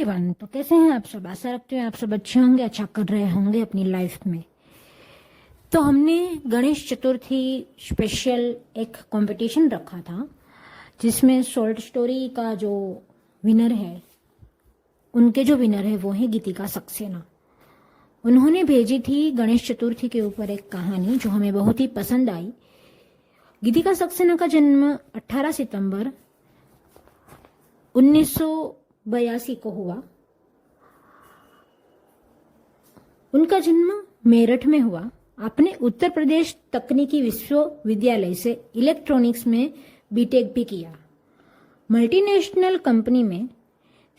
Everyone. तो कैसे हैं आप सब? आशा रखते हैं आप सब अच्छे होंगे, अच्छा कर रहे होंगे अपनी लाइफ में। तो हमने गणेश चतुर्थी स्पेशल एक कंपटीशन रखा था जिसमें शॉर्ट स्टोरी का जो विनर है, उनके जो विनर है वो है गीतिका सक्सेना। उन्होंने भेजी थी गणेश चतुर्थी के ऊपर एक कहानी जो हमें बहुत ही पसंद आई। गीतिका सक्सेना का जन्म 18 सितंबर 1982 को हुआ। उनका जन्म मेरठ में हुआ। आपने उत्तर प्रदेश तकनीकी विश्वविद्यालय से इलेक्ट्रॉनिक्स में बीटेक भी किया। मल्टीनेशनल कंपनी में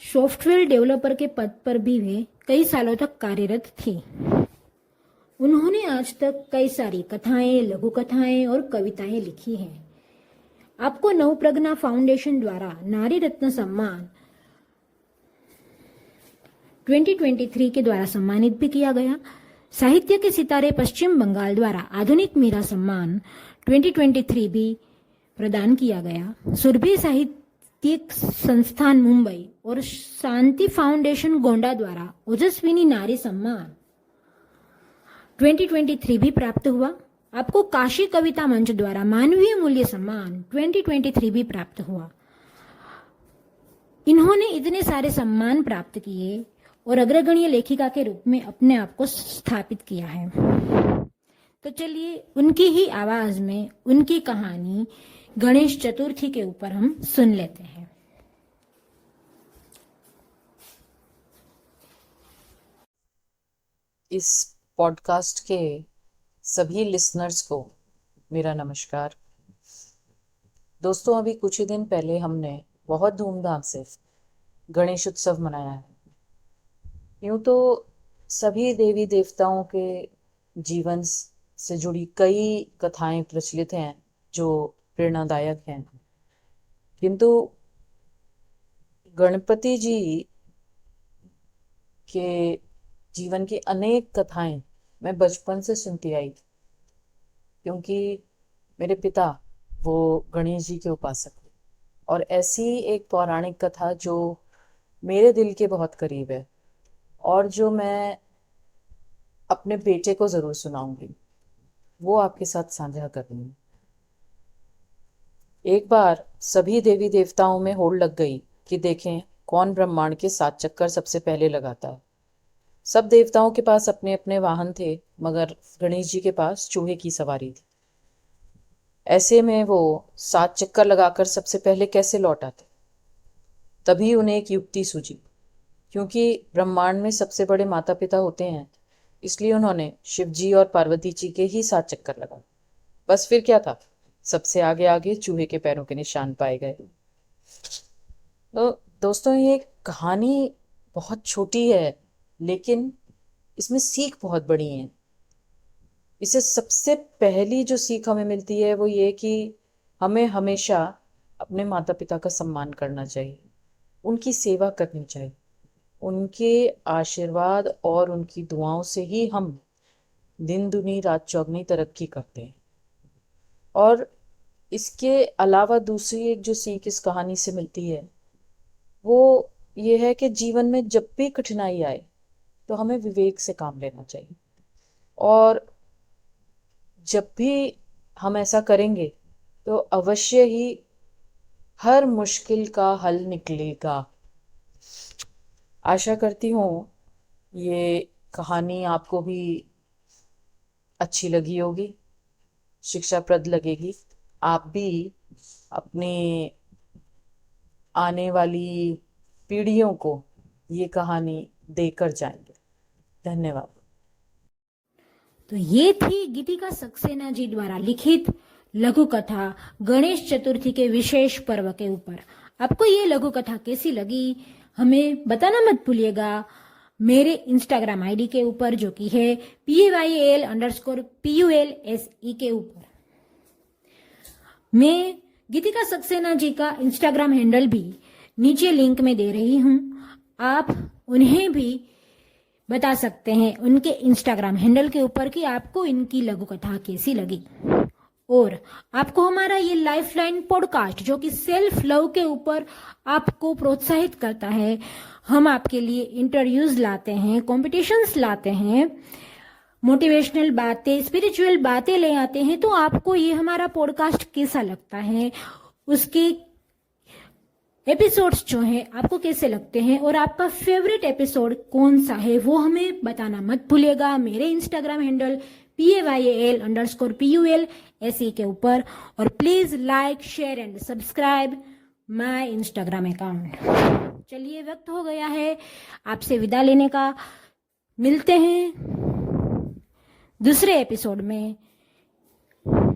सॉफ्टवेयर डेवलपर के पद पर भी वे कई सालों तक कार्यरत थी। उन्होंने आज तक कई सारी कथाएं, लघु कथाएं और कविताएं लिखी हैं। आपको नवप्रज्ञा फाउंडेशन द्वारा नारी रत्न सम्मान 2023 के द्वारा सम्मानित भी किया गया। साहित्य के सितारे पश्चिम बंगाल द्वारा आधुनिक मीरा सम्मान 2023 भी प्रदान किया गया। सुरभि साहित्यिक संस्थान मुंबई और शांति फाउंडेशन गोंडा द्वारा ओजस्विनी नारी सम्मान 2023 भी प्राप्त हुआ। आपको काशी कविता मंच द्वारा मानवीय मूल्य सम्मान 2023 भी प्राप्त हुआ। इन्होंने इतने सारे सम्मान प्राप्त किए और अग्रगण्य लेखिका के रूप में अपने आप को स्थापित किया है। तो चलिए उनकी ही आवाज में उनकी कहानी गणेश चतुर्थी के ऊपर हम सुन लेते हैं। इस पॉडकास्ट के सभी लिसनर्स को मेरा नमस्कार। दोस्तों, अभी कुछ ही दिन पहले हमने बहुत धूमधाम से गणेश उत्सव मनाया है। यूं तो सभी देवी देवताओं के जीवन से जुड़ी कई कथाएं प्रचलित हैं जो प्रेरणादायक हैं, किंतु गणपति जी के जीवन की अनेक कथाएं मैं बचपन से सुनती आई, क्योंकि मेरे पिता वो गणेश जी के उपासक थे। और ऐसी एक पौराणिक कथा जो मेरे दिल के बहुत करीब है और जो मैं अपने बेटे को जरूर सुनाऊंगी, वो आपके साथ साझा करूंगी। एक बार सभी देवी देवताओं में होड़ लग गई कि देखें कौन ब्रह्मांड के 7 चक्कर सबसे पहले लगाता है। सब देवताओं के पास अपने अपने वाहन थे, मगर गणेश जी के पास चूहे की सवारी थी। ऐसे में वो 7 चक्कर लगाकर सबसे पहले कैसे लौट आते? तभी उन्हें एक युक्ति सूझी। क्योंकि ब्रह्मांड में सबसे बड़े माता पिता होते हैं, इसलिए उन्होंने शिव जी और पार्वती जी के ही 7 चक्कर लगाए। बस फिर क्या था, सबसे आगे आगे चूहे के पैरों के निशान पाए गए। तो दोस्तों, ये कहानी बहुत छोटी है, लेकिन इसमें सीख बहुत बड़ी है। इसे सबसे पहली जो सीख हमें मिलती है वो ये कि हमें हमेशा अपने माता पिता का सम्मान करना चाहिए, उनकी सेवा करनी चाहिए। उनके आशीर्वाद और उनकी दुआओं से ही हम दिन दुनी रात चौगनी तरक्की करते हैं। और इसके अलावा दूसरी एक जो सीख इस कहानी से मिलती है वो ये है कि जीवन में जब भी कठिनाई आए तो हमें विवेक से काम लेना चाहिए, और जब भी हम ऐसा करेंगे तो अवश्य ही हर मुश्किल का हल निकलेगा। आशा करती हूँ ये कहानी आपको भी अच्छी लगी होगी, शिक्षाप्रद लगेगी। आप भी अपने आने वाली पीढ़ियों को ये कहानी देकर जाएंगे। धन्यवाद। तो ये थी गीतिका सक्सेना जी द्वारा लिखित लघु कथा गणेश चतुर्थी के विशेष पर्व के ऊपर। आपको ये लघु कथा कैसी लगी हमें बताना मत भूलिएगा मेरे इंस्टाग्राम आईडी के ऊपर, जो कि है PAYL_PULSE के ऊपर। मैं गीतिका सक्सेना जी का इंस्टाग्राम हैंडल भी नीचे लिंक में दे रही हूं। आप उन्हें भी बता सकते हैं उनके इंस्टाग्राम हैंडल के ऊपर कि आपको इनकी लघु कथा कैसी लगी। और आपको हमारा ये लाइफलाइन पॉडकास्ट जो कि सेल्फ लव के ऊपर आपको प्रोत्साहित करता है, हम आपके लिए इंटरव्यूज लाते हैं, कॉम्पिटिशन्स लाते हैं, मोटिवेशनल बातें, स्पिरिचुअल बातें ले आते हैं, तो आपको ये हमारा पॉडकास्ट कैसा लगता है, उसके एपिसोड्स जो हैं आपको कैसे लगते हैं और आपका फेवरेट एपिसोड कौन सा है वो हमें बताना मत भूलिएगा मेरे इंस्टाग्राम हैंडल PAYAL_PUL ऐसे के ऊपर, और please like share and subscribe my Instagram account. चलिए, वक्त हो गया है आपसे विदा लेने का। मिलते हैं दूसरे एपिसोड में,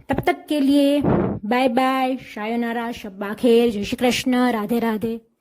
तब तक के लिए बाय बाय, शायोनारा, शब्बा खैर, जय श्री कृष्ण, राधे राधे।